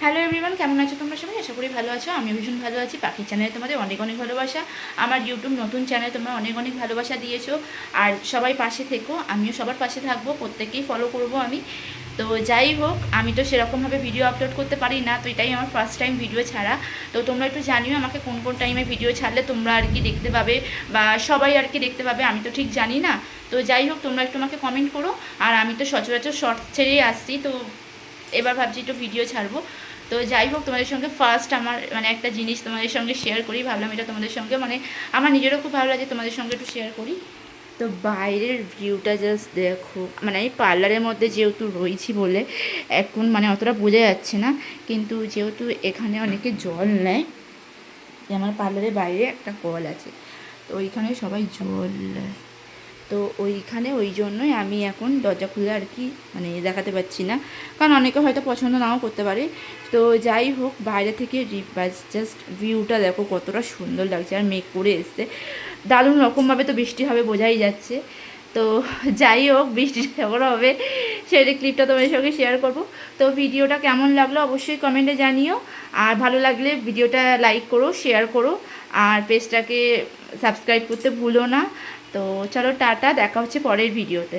Hello everyone, কেমন আছো তোমরা সবাই? আশা করি ভালো আছো। আমি ভীষণ ভালো আছি। পাখির চ্যানেলে তোমাদের অনেক অনেক ভালোবাসা। আমার ইউটিউব নতুন চ্যানেলে তোমরা অনেক অনেক ভালোবাসা দিয়েছো। আর সবাই পাশে থেকো, আমিও সবার পাশে থাকবো, প্রত্যেককেই ফলো করব আমি। তো যাই হোক, আমি তো সেরকমভাবে ভিডিও আপলোড করতে পারি না, তো এটাই আমার ফার্স্ট টাইম ভিডিও ছাড়া। তো তোমরা একটু জানিও আমাকে কোন কোন টাইমে ভিডিও ছাড়লে তোমরা আর কি দেখতে পাবে, বা সবাই আর কি দেখতে পাবে, আমি তো ঠিক জানি না। তো যাই হোক, তোমরা একটু আমাকে কমেন্ট করো। আর আমি তো সচরাচর শর্টস ছেড়েই আসছি, তো এবার ভাবছি একটু ভিডিও ছাড়বো। তো যাই হোক, তোমাদের সঙ্গে ফার্স্ট আমার মানে একটা জিনিস তোমাদের সঙ্গে শেয়ার করি, ভাবলাম এটা তোমাদের সঙ্গে মানে আমার নিজেরও খুব ভালো লাগে, তোমাদের সঙ্গে একটু শেয়ার করি। তো বাইরের ভিউটা জাস্ট দেখো, মানে এই পার্লারের মধ্যে যেহেতু রয়েছি বলে এখন মানে অতটা বোঝা যাচ্ছে না, কিন্তু যেহেতু এখানে অনেকে জল নেয়, আমার পার্লারের বাইরে একটা কল আছে, তো ওইখানে সবাই জল নেয়। তো ওইখানে ওই জন্যই আমি এখন দরজা খুলে আর কি মানে দেখাতে পারছি না, কারণ অনেকে হয়তো পছন্দ নাও করতে পারে। তো যাই হোক, বাইরে থেকে জাস্ট ভিউটা দেখো কতটা সুন্দর লাগছে, আর মেঘ করে এসছে দারুণ রকমভাবে। তো বৃষ্টি হবে বোঝাই যাচ্ছে। তো যাই হোক, বৃষ্টি যখন হবে সেই ক্লিপটা তোমাদের সঙ্গে শেয়ার করব। তো ভিডিওটা কেমন লাগলো অবশ্যই কমেন্টে জানিও, আর ভালো লাগলে ভিডিওটা লাইক করো, শেয়ার করো, আর পেজটাকে সাবস্ক্রাইব করতে ভুলো না। তো চলো টাটা, দেখা হচ্ছে পরের ভিডিওতে।